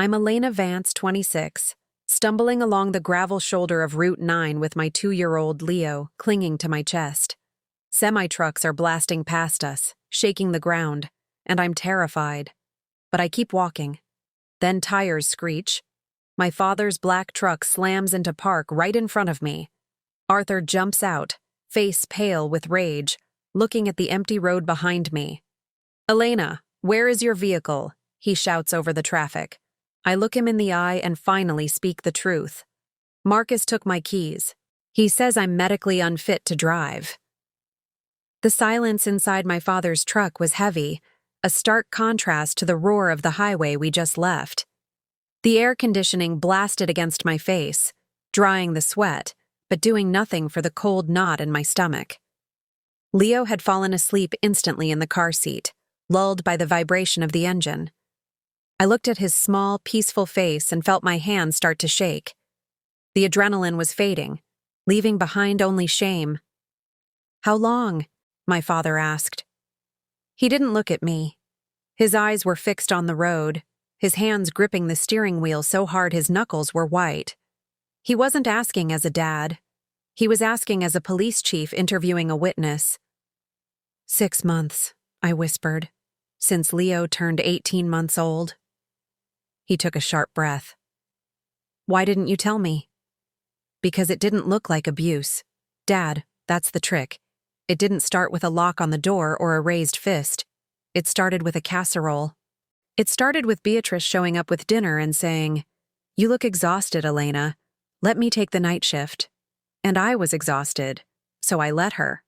I'm Elena Vance, 26, stumbling along the gravel shoulder of Route 9 with my 2-year-old Leo clinging to my chest. Semi-trucks are blasting past us, shaking the ground, and I'm terrified. But I keep walking. Then tires screech. My father's black truck slams into park right in front of me. Arthur jumps out, face pale with rage, looking at the empty road behind me. "Elena, where is your vehicle?" he shouts over the traffic. I look him in the eye and finally speak the truth. "Marcus took my keys. He says I'm medically unfit to drive." The silence inside my father's truck was heavy, a stark contrast to the roar of the highway we just left. The air conditioning blasted against my face, drying the sweat, but doing nothing for the cold knot in my stomach. Leo had fallen asleep instantly in the car seat, lulled by the vibration of the engine. I looked at his small, peaceful face and felt my hands start to shake. The adrenaline was fading, leaving behind only shame. "How long?" my father asked. He didn't look at me. His eyes were fixed on the road, his hands gripping the steering wheel so hard his knuckles were white. He wasn't asking as a dad. He was asking as a police chief interviewing a witness. 6 months, I whispered, since Leo turned 18 months old. He took a sharp breath. "Why didn't you tell me?" "Because it didn't look like abuse. Dad, that's the trick. It didn't start with a lock on the door or a raised fist. It started with a casserole. It started with Beatrice showing up with dinner and saying, 'You look exhausted, Elena. Let me take the night shift.' And I was exhausted, so I let her.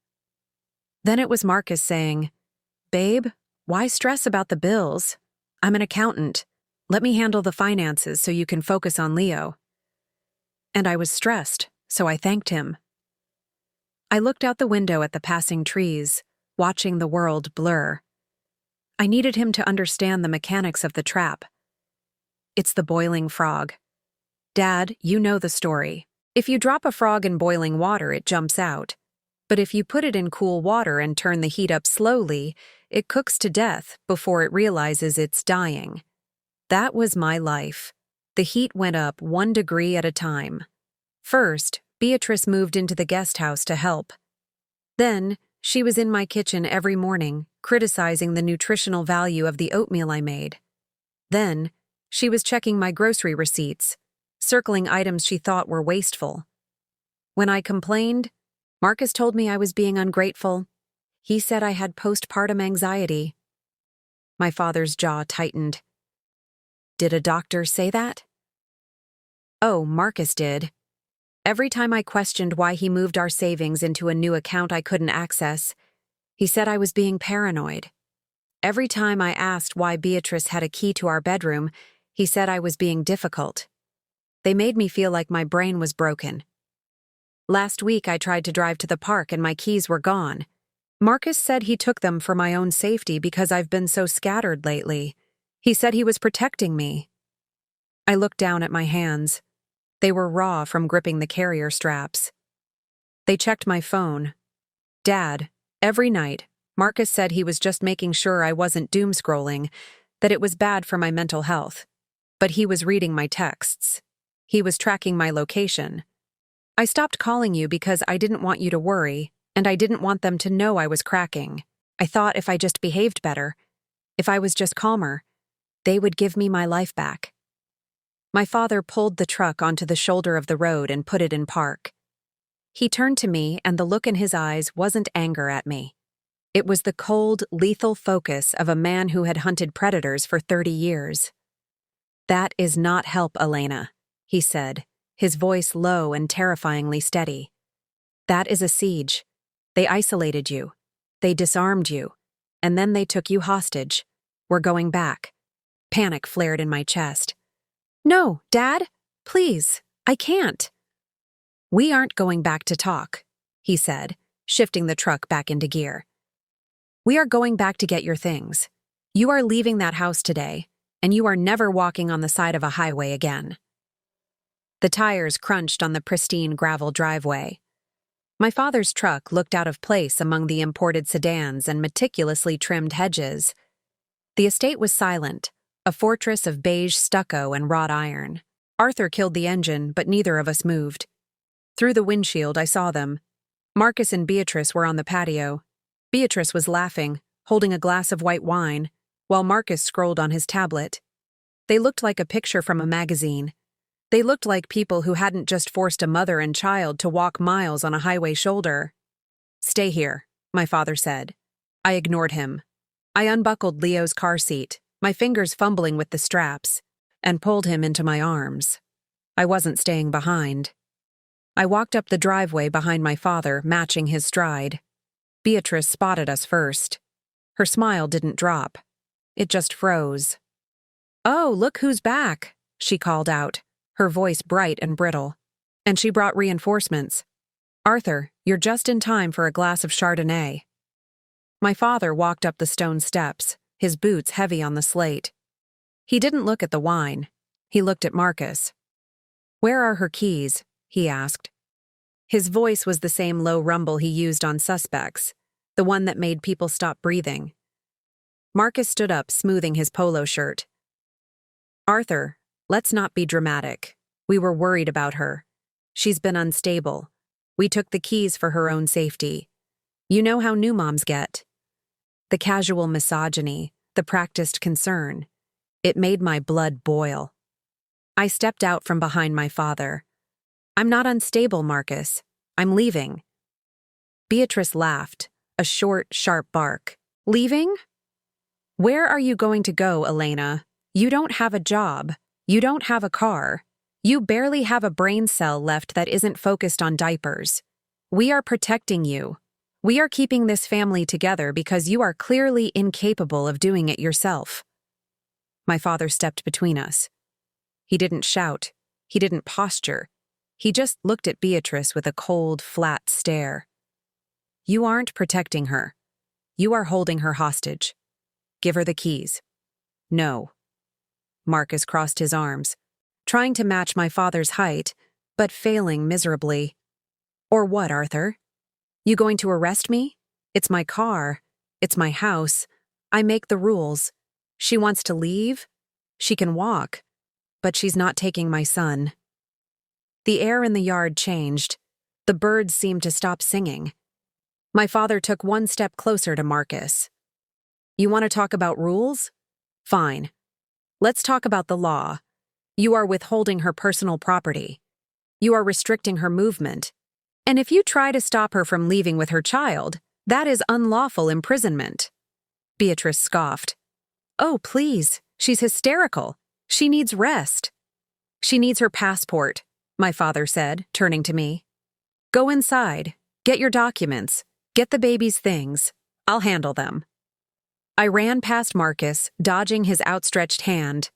Then it was Marcus saying, 'Babe, why stress about the bills? I'm an accountant. Let me handle the finances so you can focus on Leo.' And I was stressed, so I thanked him." I looked out the window at the passing trees, watching the world blur. I needed him to understand the mechanics of the trap. It's the boiling frog. Dad, you know the story. If you drop a frog in boiling water, it jumps out. But if you put it in cool water and turn the heat up slowly, it cooks to death before it realizes it's dying. That was my life. The heat went up 1 degree at a time. First, Beatrice moved into the guest house to help. Then, she was in my kitchen every morning, criticizing the nutritional value of the oatmeal I made. Then, she was checking my grocery receipts, circling items she thought were wasteful. When I complained, Marcus told me I was being ungrateful. He said I had postpartum anxiety. My father's jaw tightened. "Did a doctor say that?" "Oh, Marcus did. Every time I questioned why he moved our savings into a new account I couldn't access, he said I was being paranoid. Every time I asked why Beatrice had a key to our bedroom, he said I was being difficult. They made me feel like my brain was broken. Last week I tried to drive to the park and my keys were gone. Marcus said he took them for my own safety because I've been so scattered lately. He said he was protecting me." I looked down at my hands. They were raw from gripping the carrier straps. They checked my phone. "Dad, every night, Marcus said he was just making sure I wasn't doom-scrolling, that it was bad for my mental health. But he was reading my texts. He was tracking my location. I stopped calling you because I didn't want you to worry, and I didn't want them to know I was cracking. I thought if I just behaved better, if I was just calmer, they would give me my life back." My father pulled the truck onto the shoulder of the road and put it in park. He turned to me, and the look in his eyes wasn't anger at me. It was the cold, lethal focus of a man who had hunted predators for 30 years. "That is not help, Elena," he said, his voice low and terrifyingly steady. "That is a siege. They isolated you. They disarmed you. And then they took you hostage. We're going back." Panic flared in my chest. "No, Dad, please, I can't." "We aren't going back to talk," he said, shifting the truck back into gear. "We are going back to get your things. You are leaving that house today, and you are never walking on the side of a highway again." The tires crunched on the pristine gravel driveway. My father's truck looked out of place among the imported sedans and meticulously trimmed hedges. The estate was silent, a fortress of beige stucco and wrought iron. Arthur killed the engine, but neither of us moved. Through the windshield, I saw them. Marcus and Beatrice were on the patio. Beatrice was laughing, holding a glass of white wine, while Marcus scrolled on his tablet. They looked like a picture from a magazine. They looked like people who hadn't just forced a mother and child to walk miles on a highway shoulder. "Stay here," my father said. I ignored him. I unbuckled Leo's car seat, my fingers fumbling with the straps, and pulled him into my arms. I wasn't staying behind. I walked up the driveway behind my father, matching his stride. Beatrice spotted us first. Her smile didn't drop. It just froze. "Oh, look who's back," she called out, her voice bright and brittle. And she brought reinforcements. "Arthur, you're just in time for a glass of Chardonnay." My father walked up the stone steps, his boots heavy on the slate. He didn't look at the wine. He looked at Marcus. "Where are her keys?" he asked. His voice was the same low rumble he used on suspects, the one that made people stop breathing. Marcus stood up, smoothing his polo shirt. "Arthur, let's not be dramatic. We were worried about her. She's been unstable. We took the keys for her own safety. You know how new moms get." The casual misogyny, the practiced concern. It made my blood boil. I stepped out from behind my father. "I'm not unstable, Marcus. I'm leaving." Beatrice laughed, a short, sharp bark. "Leaving? Where are you going to go, Elena? You don't have a job. You don't have a car. You barely have a brain cell left that isn't focused on diapers. We are protecting you. We are keeping this family together because you are clearly incapable of doing it yourself." My father stepped between us. He didn't shout. He didn't posture. He just looked at Beatrice with a cold, flat stare. "You aren't protecting her. You are holding her hostage. Give her the keys." "No." Marcus crossed his arms, trying to match my father's height, but failing miserably. "Or what, Arthur? You going to arrest me? It's my car. It's my house. I make the rules. She wants to leave? She can walk. But she's not taking my son." The air in the yard changed. The birds seemed to stop singing. My father took one step closer to Marcus. "You want to talk about rules? Fine. Let's talk about the law. You are withholding her personal property. You are restricting her movement. And if you try to stop her from leaving with her child, that is unlawful imprisonment." Beatrice scoffed. "Oh, please. She's hysterical. She needs rest." "She needs her passport," my father said, turning to me. "Go inside. Get your documents. Get the baby's things. I'll handle them." I ran past Marcus, dodging his outstretched hand.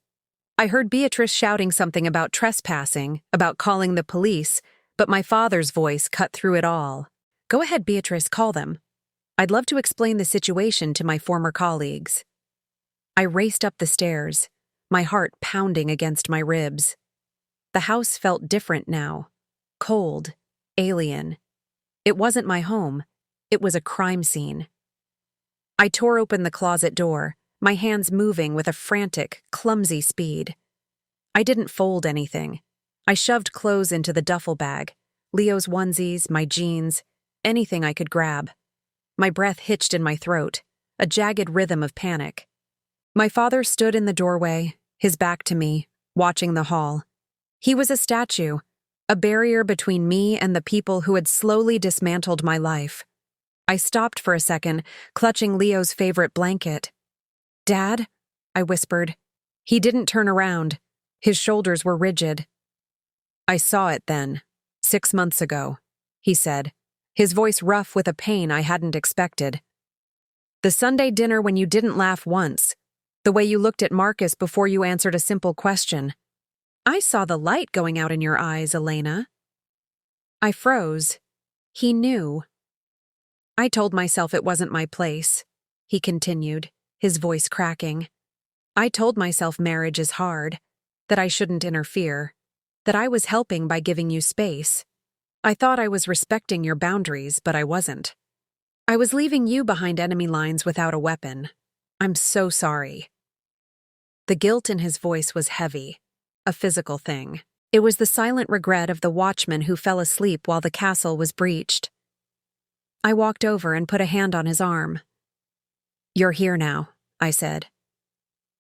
I heard Beatrice shouting something about trespassing, about calling the police, but my father's voice cut through it all. "Go ahead, Beatrice, call them. I'd love to explain the situation to my former colleagues." I raced up the stairs, my heart pounding against my ribs. The house felt different now. Cold, alien. It wasn't my home. It was a crime scene. I tore open the closet door, my hands moving with a frantic, clumsy speed. I didn't fold anything. I shoved clothes into the duffel bag, Leo's onesies, my jeans, anything I could grab. My breath hitched in my throat, a jagged rhythm of panic. My father stood in the doorway, his back to me, watching the hall. He was a statue, a barrier between me and the people who had slowly dismantled my life. I stopped for a second, clutching Leo's favorite blanket. "Dad?" I whispered. He didn't turn around. His shoulders were rigid. "I saw it then, 6 months ago," he said, his voice rough with a pain I hadn't expected. "The Sunday dinner when you didn't laugh once, the way you looked at Marcus before you answered a simple question. I saw the light going out in your eyes, Elena." I froze. He knew. "I told myself it wasn't my place," he continued, his voice cracking. "I told myself marriage is hard, that I shouldn't interfere, that I was helping by giving you space. I thought I was respecting your boundaries, but I wasn't. I was leaving you behind enemy lines without a weapon. I'm so sorry." The guilt in his voice was heavy, a physical thing. It was the silent regret of the watchman who fell asleep while the castle was breached. I walked over and put a hand on his arm. "You're here now," I said.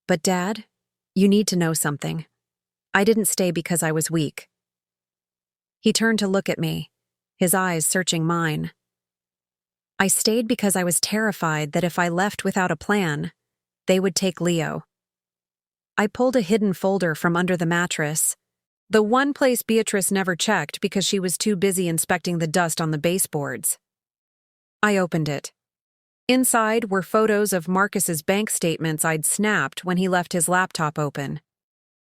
"But Dad, you need to know something. I didn't stay because I was weak." He turned to look at me, his eyes searching mine. "I stayed because I was terrified that if I left without a plan, they would take Leo." I pulled a hidden folder from under the mattress, the one place Beatrice never checked because she was too busy inspecting the dust on the baseboards. I opened it. Inside were photos of Marcus's bank statements I'd snapped when he left his laptop open.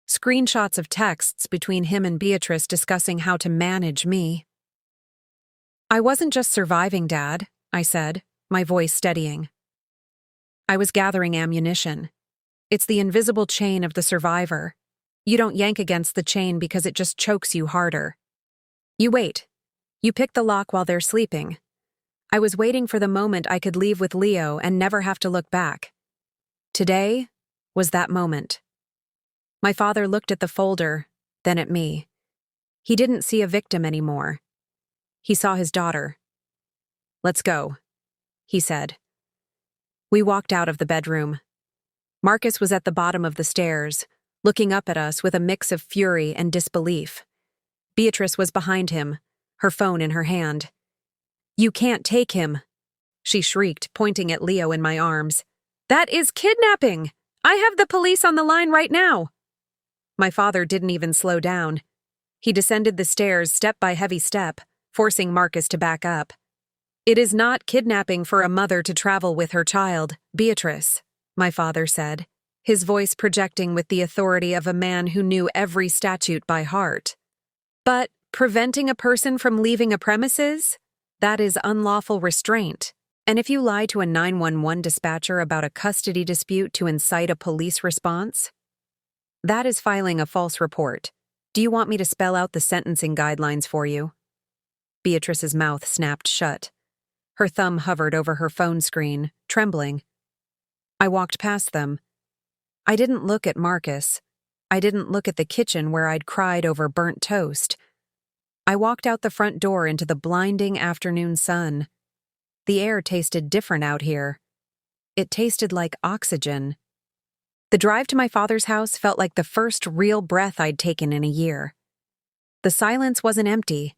Screenshots of texts between him and Beatrice discussing how to manage me. "I wasn't just surviving, Dad," I said, my voice steadying. "I was gathering ammunition. It's the invisible chain of the survivor. You don't yank against the chain because it just chokes you harder. You wait. You pick the lock while they're sleeping. I was waiting for the moment I could leave with Leo and never have to look back. Today was that moment." My father looked at the folder, then at me. He didn't see a victim anymore. He saw his daughter. "Let's go," he said. We walked out of the bedroom. Marcus was at the bottom of the stairs, looking up at us with a mix of fury and disbelief. Beatrice was behind him, her phone in her hand. "You can't take him," she shrieked, pointing at Leo in my arms. "That is kidnapping! I have the police on the line right now!" My father didn't even slow down. He descended the stairs step by heavy step, forcing Marcus to back up. "It is not kidnapping for a mother to travel with her child, Beatrice," my father said, his voice projecting with the authority of a man who knew every statute by heart. "But preventing a person from leaving a premises? That is unlawful restraint. And if you lie to a 911 dispatcher about a custody dispute to incite a police response, that is filing a false report. Do you want me to spell out the sentencing guidelines for you?" Beatrice's mouth snapped shut. Her thumb hovered over her phone screen, trembling. I walked past them. I didn't look at Marcus. I didn't look at the kitchen where I'd cried over burnt toast. I walked out the front door into the blinding afternoon sun. The air tasted different out here. It tasted like oxygen. The drive to my father's house felt like the first real breath I'd taken in a year. The silence wasn't empty.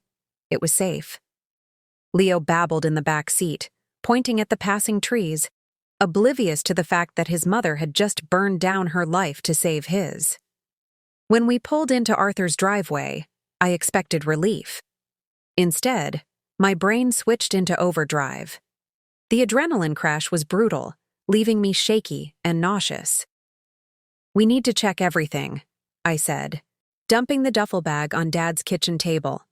It was safe. Leo babbled in the back seat, pointing at the passing trees, oblivious to the fact that his mother had just burned down her life to save his. When we pulled into Arthur's driveway, I expected relief. Instead, my brain switched into overdrive. The adrenaline crash was brutal, leaving me shaky and nauseous. "We need to check everything," I said, dumping the duffel bag on Dad's kitchen table.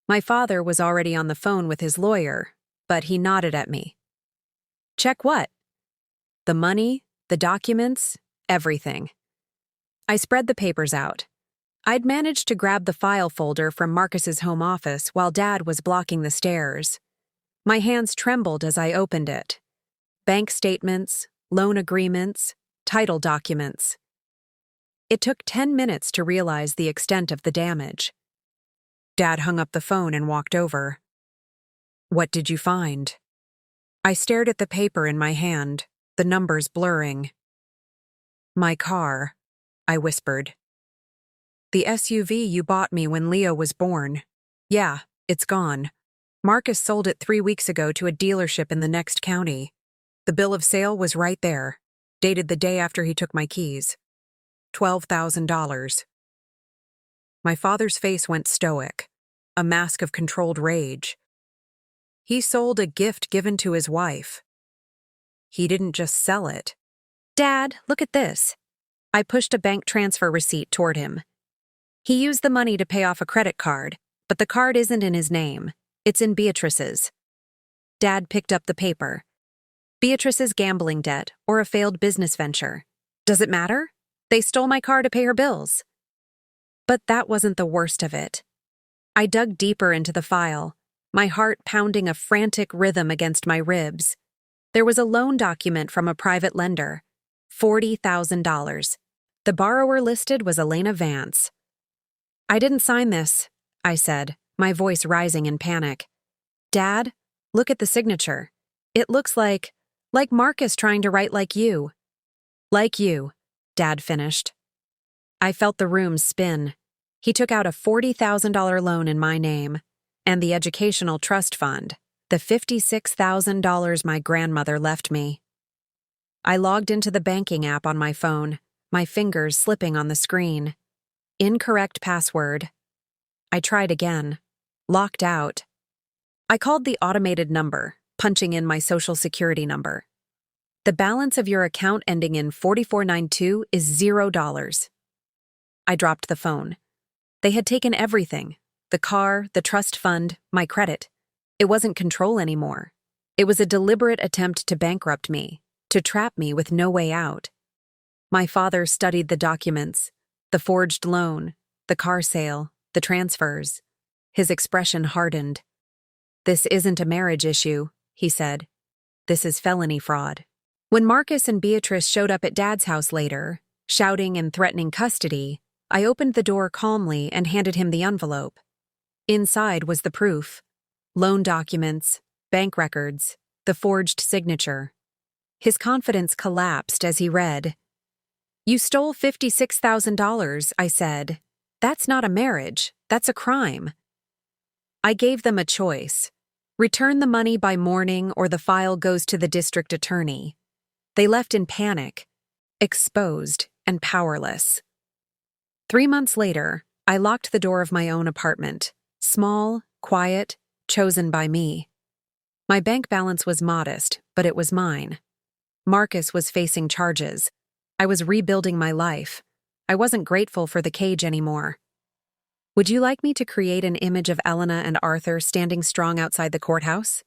My father was already on the phone with his lawyer, but he nodded at me. "Check what?" "The money, the documents, everything." I spread the papers out. I'd managed to grab the file folder from Marcus's home office while Dad was blocking the stairs. My hands trembled as I opened it. Bank statements, loan agreements, title documents. It took 10 minutes to realize the extent of the damage. Dad hung up the phone and walked over. "What did you find?" I stared at the paper in my hand, the numbers blurring. "My car," I whispered. "The SUV you bought me when Leo was born. Yeah, it's gone. Marcus sold it 3 weeks ago to a dealership in the next county. The bill of sale was right there, dated the day after he took my keys. $12,000. My father's face went stoic, a mask of controlled rage. He sold a gift given to his wife. He didn't just sell it. "Dad, look at this." I pushed a bank transfer receipt toward him. He used the money to pay off a credit card, but the card isn't in his name. It's in Beatrice's. Dad picked up the paper. Beatrice's gambling debt or a failed business venture. Does it matter? They stole my car to pay her bills. But that wasn't the worst of it. I dug deeper into the file, my heart pounding a frantic rhythm against my ribs. There was a loan document from a private lender. $40,000. The borrower listed was Elena Vance. "I didn't sign this," I said, my voice rising in panic. "Dad, look at the signature. It looks like Marcus trying to write like you." "Like you," Dad finished. I felt the room spin. He took out a $40,000 loan in my name, and the educational trust fund, the $56,000 my grandmother left me. I logged into the banking app on my phone, my fingers slipping on the screen. Incorrect password. I tried again. Locked out. I called the automated number, punching in my social security number. "The balance of your account ending in 4492 is $0. I dropped the phone. They had taken everything. The car, the trust fund, my credit. It wasn't control anymore. It was a deliberate attempt to bankrupt me, to trap me with no way out. My father studied the documents, the forged loan, the car sale, the transfers. His expression hardened. "This isn't a marriage issue," he said. "This is felony fraud." When Marcus and Beatrice showed up at Dad's house later, shouting and threatening custody, I opened the door calmly and handed him the envelope. Inside was the proof. Loan documents, bank records, the forged signature. His confidence collapsed as he read. "You stole $56,000, I said. "That's not a marriage, that's a crime." I gave them a choice. Return the money by morning or the file goes to the district attorney. They left in panic, exposed and powerless. 3 months later, I locked the door of my own apartment. Small, quiet, chosen by me. My bank balance was modest, but it was mine. Marcus was facing charges. I was rebuilding my life. I wasn't grateful for the cage anymore. Would you like me to create an image of Elena and Arthur standing strong outside the courthouse?